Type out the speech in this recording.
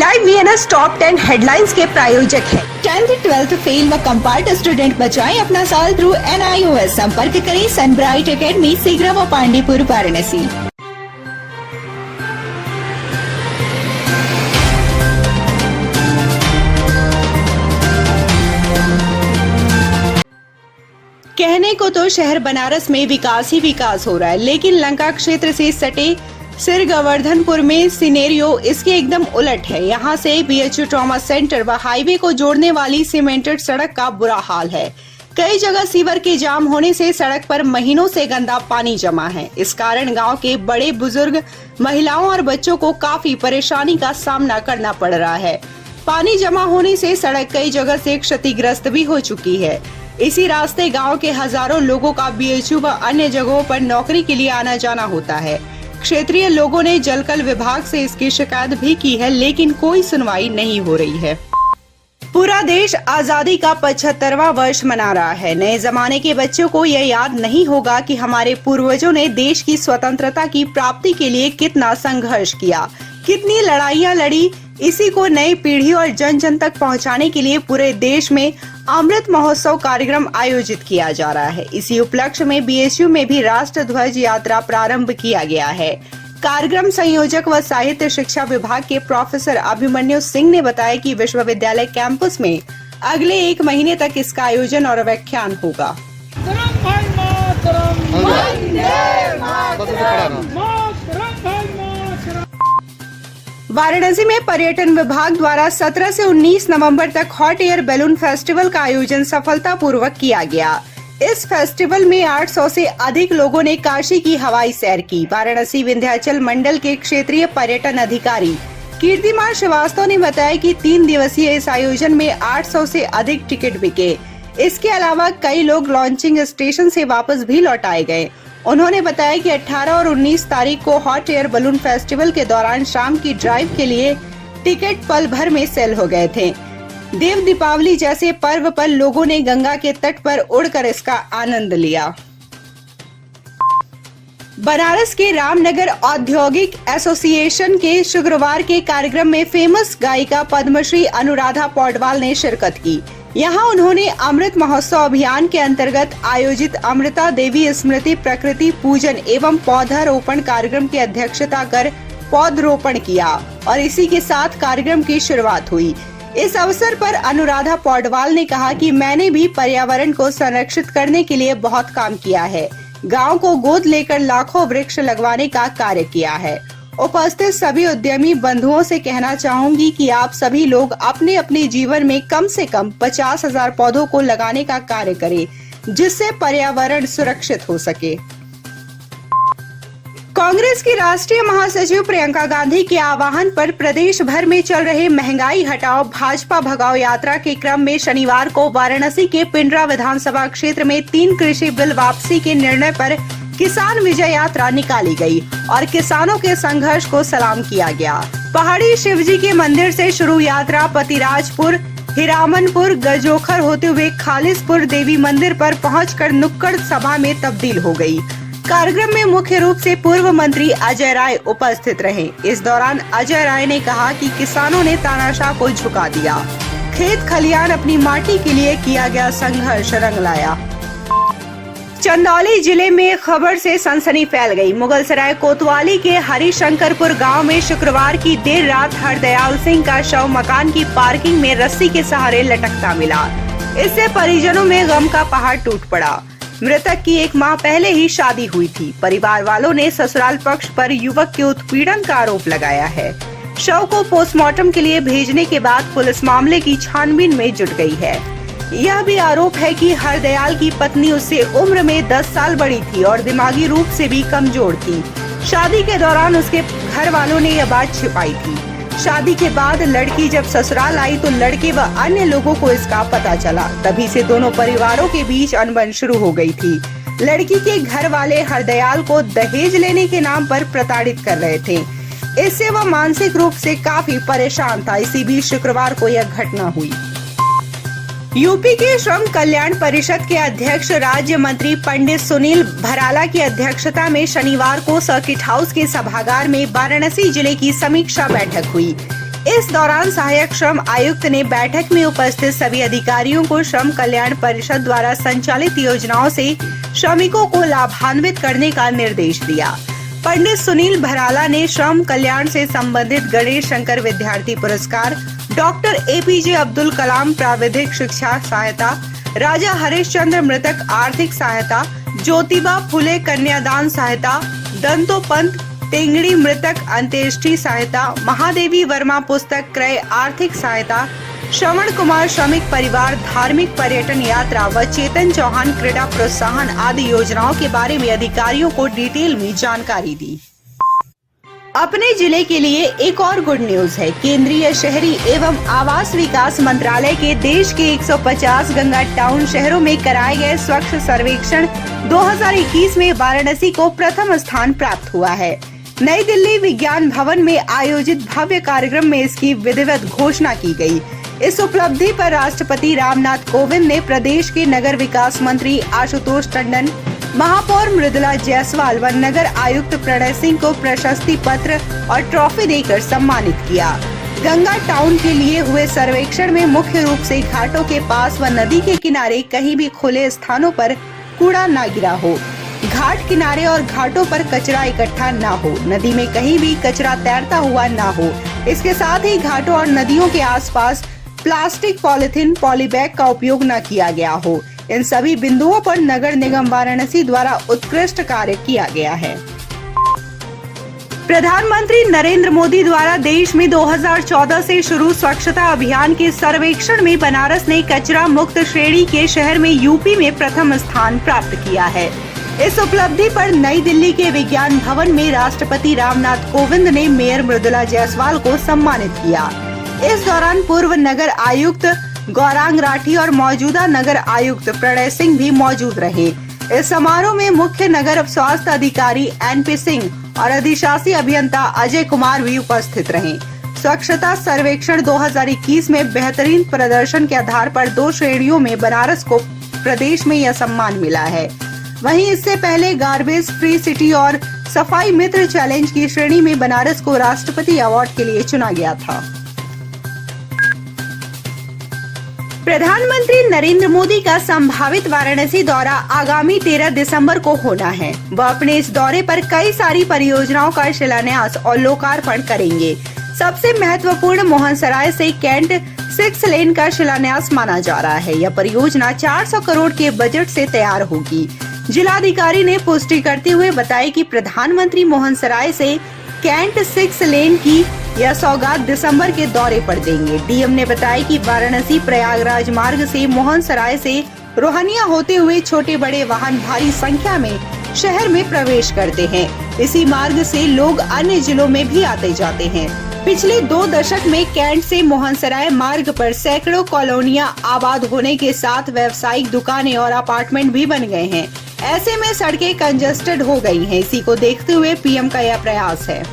Live VNS top 10 headlines के प्रायोजक हैं। 10th 12th फेल व कंपार्ट स्टूडेंट बचाएं अपना साल थ्रू NIOS। संपर्क करें सनब्राइट एकेडमी सीगरा व पांडेपुर वाराणसी। कहने को तो शहर बनारस में विकास ही विकास हो रहा है, लेकिन लंका क्षेत्र से सटे सिर गोवर्धनपुर में सिनेरियो इसके एकदम उलट है। यहाँ से BHU ट्रॉमा सेंटर व हाईवे को जोड़ने वाली सीमेंटेड सड़क का बुरा हाल है। कई जगह सीवर के जाम होने से सड़क पर महीनों से गंदा पानी जमा है। इस कारण गांव के बड़े बुजुर्ग, महिलाओं और बच्चों को काफी परेशानी का सामना करना पड़ रहा है। पानी जमा होने से सड़क कई जगह से क्षतिग्रस्त भी हो चुकी है। इसी रास्ते गांव के हजारों लोगों का BHU व अन्य जगहों पर नौकरी के लिए आना जाना होता है। क्षेत्रीय लोगों ने जलकल विभाग से इसकी शिकायत भी की है, लेकिन कोई सुनवाई नहीं हो रही है। पूरा देश आजादी का 75वां वर्ष मना रहा है। नए जमाने के बच्चों को यह याद नहीं होगा कि हमारे पूर्वजों ने देश की स्वतंत्रता की प्राप्ति के लिए कितना संघर्ष किया, कितनी लड़ाइयां लड़ी। इसी को नई पीढ़ी और जन जन तक पहुंचाने के लिए पूरे देश में अमृत महोत्सव कार्यक्रम आयोजित किया जा रहा है। इसी उपलक्ष्य में BHU में भी राष्ट्र ध्वज यात्रा प्रारंभ किया गया है। कार्यक्रम संयोजक व साहित्य शिक्षा विभाग के प्रोफेसर अभिमन्यु सिंह ने बताया कि विश्वविद्यालय कैंपस में अगले 1 महीने तक इसका आयोजन और व्याख्यान होगा। वाराणसी में पर्यटन विभाग द्वारा 17 से 19 नवंबर तक हॉट एयर बैलून फेस्टिवल का आयोजन सफलतापूर्वक किया गया। इस फेस्टिवल में 800 से अधिक लोगों ने काशी की हवाई सैर की। वाराणसी विंध्याचल मंडल के क्षेत्रीय पर्यटन अधिकारी कीर्तिमान श्रीवास्तव ने बताया कि 3 दिवसीय इस आयोजन में 800 से अधिक टिकट बिके। इसके अलावा कई लोग लॉन्चिंग स्टेशन से वापस भी लौटाए गए। उन्होंने बताया कि 18 और 19 तारीख को हॉट एयर बलून फेस्टिवल के दौरान शाम की ड्राइव के लिए टिकट पल भर में सेल हो गए थे। देव दीपावली जैसे पर्व पर लोगों ने गंगा के तट पर उड़कर इसका आनंद लिया। बनारस के रामनगर औद्योगिक एसोसिएशन के शुक्रवार के कार्यक्रम में फेमस गायिका पद्मश्री अनुराधा पौडवाल ने शिरकत की। यहाँ उन्होंने अमृत महोत्सव अभियान के अंतर्गत आयोजित अमृता देवी स्मृति प्रकृति पूजन एवं पौधारोपण कार्यक्रम की अध्यक्षता कर पौधरोपण किया और इसी के साथ कार्यक्रम की शुरुआत हुई। इस अवसर पर अनुराधा पौडवाल ने कहा कि मैंने भी पर्यावरण को संरक्षित करने के लिए बहुत काम किया है। गांव को गोद लेकर लाखों वृक्ष लगवाने का कार्य किया है। उपस्थित सभी उद्यमी बंधुओं से कहना चाहूंगी कि आप सभी लोग अपने अपने जीवन में कम से कम 50,000 पौधों को लगाने का कार्य करें, जिससे पर्यावरण सुरक्षित हो सके। कांग्रेस की राष्ट्रीय महासचिव प्रियंका गांधी के आह्वान पर प्रदेश भर में चल रहे महंगाई हटाओ भाजपा भगाओ यात्रा के क्रम में शनिवार को वाराणसी के पिंडरा विधानसभा क्षेत्र में 3 कृषि बिल वापसी के निर्णय पर किसान विजय यात्रा निकाली गई और किसानों के संघर्ष को सलाम किया गया। पहाड़ी शिवजी के मंदिर से शुरू यात्रा पतिराजपुर, हिरामनपुर, गजोखर होते हुए खालिसपुर देवी मंदिर पर पहुंचकर नुक्कड़ सभा में तब्दील हो गई। कार्यक्रम में मुख्य रूप से पूर्व मंत्री अजय राय उपस्थित रहे। इस दौरान अजय राय ने कहा कि किसानों ने तानाशाह को झुका दिया। खेत खलियान अपनी माटी के लिए किया गया संघर्ष रंग लाया। चंदौली जिले में खबर से सनसनी फैल गई। मुगलसराय कोतवाली के हरिशंकरपुर गांव में शुक्रवार की देर रात हरदयाल सिंह का शव मकान की पार्किंग में रस्सी के सहारे लटकता मिला। इससे परिजनों में गम का पहाड़ टूट पड़ा। मृतक की 1 माह पहले ही शादी हुई थी। परिवार वालों ने ससुराल पक्ष पर युवक के उत्पीड़न का आरोप लगाया है। शव को पोस्टमार्टम के लिए भेजने के बाद पुलिस मामले की छानबीन में जुट गई है। यह भी आरोप है कि हरदयाल की पत्नी उससे उम्र में 10 साल बड़ी थी और दिमागी रूप से भी कमजोर थी। शादी के दौरान उसके घर वालों ने यह बात छिपाई थी। शादी के बाद लड़की जब ससुराल आई तो लड़के व अन्य लोगों को इसका पता चला। तभी से दोनों परिवारों के बीच अनबन शुरू हो गई थी। लड़की के घर वाले हरदयाल को दहेज लेने के नाम पर प्रताड़ित कर रहे थे। इससे वह मानसिक रूप से काफी परेशान था। इसी बीच शुक्रवार को यह घटना हुई। यूपी के श्रम कल्याण परिषद के अध्यक्ष राज्य मंत्री पंडित सुनील भराला की अध्यक्षता में शनिवार को सर्किट हाउस के सभागार में वाराणसी जिले की समीक्षा बैठक हुई। इस दौरान सहायक श्रम आयुक्त ने बैठक में उपस्थित सभी अधिकारियों को श्रम कल्याण परिषद द्वारा संचालित योजनाओं से श्रमिकों को लाभान्वित करने का निर्देश दिया। पंडित सुनील भराला ने श्रम कल्याण से संबंधित गणेश शंकर विद्यार्थी पुरस्कार, डॉक्टर APJ अब्दुल कलाम प्राविधिक शिक्षा सहायता, राजा हरिश्चंद्र मृतक आर्थिक सहायता, ज्योतिबा फुले कन्यादान सहायता, दंतोपंत टेंगड़ी मृतक अंत्येष्टि सहायता, महादेवी वर्मा पुस्तक क्रय आर्थिक सहायता, श्रवण कुमार श्रमिक परिवार धार्मिक पर्यटन यात्रा व चेतन चौहान क्रीड़ा प्रोत्साहन आदि योजनाओं के बारे में अधिकारियों को डिटेल में जानकारी दी। अपने जिले के लिए एक और गुड न्यूज है। केंद्रीय शहरी एवं आवास विकास मंत्रालय के देश के 150 गंगा टाउन शहरों में कराए गए स्वच्छ सर्वेक्षण 2021 में वाराणसी को प्रथम स्थान प्राप्त हुआ है। नई दिल्ली विज्ञान भवन में आयोजित भव्य कार्यक्रम में इसकी विधिवत घोषणा की गई। इस उपलब्धि पर राष्ट्रपति रामनाथ कोविंद ने प्रदेश के नगर विकास मंत्री आशुतोष टंडन, महापौर मृदुला जायसवाल व नगर आयुक्त प्रणय सिंह को प्रशस्ति पत्र और ट्रॉफी देकर सम्मानित किया। गंगा टाउन के लिए हुए सर्वेक्षण में मुख्य रूप से घाटों के पास व नदी के किनारे कहीं भी खुले स्थानों पर कूड़ा न गिरा हो, घाट किनारे और घाटों पर कचरा इकट्ठा न हो, नदी में कहीं भी कचरा तैरता हुआ न हो। इसके साथ ही घाटों और नदियों के आसपास प्लास्टिक, पॉलीथीन, पॉलीबैग का उपयोग न किया गया हो। इन सभी बिंदुओं पर नगर निगम वाराणसी द्वारा उत्कृष्ट कार्य किया गया है। प्रधानमंत्री नरेंद्र मोदी द्वारा देश में 2014 से शुरू स्वच्छता अभियान के सर्वेक्षण में बनारस ने कचरा मुक्त श्रेणी के शहर में यूपी में प्रथम स्थान प्राप्त किया है। इस उपलब्धि पर नई दिल्ली के विज्ञान भवन में राष्ट्रपति रामनाथ कोविंद ने मेयर मृदुला जायसवाल को सम्मानित किया। इस दौरान पूर्व नगर आयुक्त गौरांग राठी और मौजूदा नगर आयुक्त प्रणय सिंह भी मौजूद रहे। इस समारोह में मुख्य नगर स्वास्थ्य अधिकारी NP सिंह और अधिशासी अभियंता अजय कुमार भी उपस्थित रहे। स्वच्छता सर्वेक्षण 2021 में बेहतरीन प्रदर्शन के आधार पर 2 श्रेणियों में बनारस को प्रदेश में यह सम्मान मिला है। वहीं इससे पहले गार्बेज फ्री सिटी और सफाई मित्र चैलेंज की श्रेणी में बनारस को राष्ट्रपति अवार्ड के लिए चुना गया था। प्रधानमंत्री नरेंद्र मोदी का संभावित वाराणसी दौरा आगामी 13 दिसंबर को होना है। वह अपने इस दौरे पर कई सारी परियोजनाओं का शिलान्यास और लोकार्पण करेंगे। सबसे महत्वपूर्ण मोहनसराय से कैंट 6 लेन का शिलान्यास माना जा रहा है। यह परियोजना 400 करोड़ के बजट से तैयार होगी। जिलाधिकारी ने पुष्टि करते हुए बताया कि प्रधानमंत्री मोहनसराय से कैंट 6 लेन की यह सौगात दिसंबर के दौरे पर देंगे। डीएम ने बताया कि वाराणसी प्रयागराज मार्ग से मोहनसराय से रोहनिया होते हुए छोटे बड़े वाहन भारी संख्या में शहर में प्रवेश करते हैं। इसी मार्ग से लोग अन्य जिलों में भी आते जाते हैं। पिछले 2 दशक में कैंट से मोहनसराय मार्ग पर सैकड़ों कॉलोनियां आबाद होने के साथ व्यावसायिक दुकानें और अपार्टमेंट भी बन गए हैं। ऐसे में सड़कें कंजेस्टेड हो गई हैं। इसी को देखते हुए पीएम का यह प्रयास है।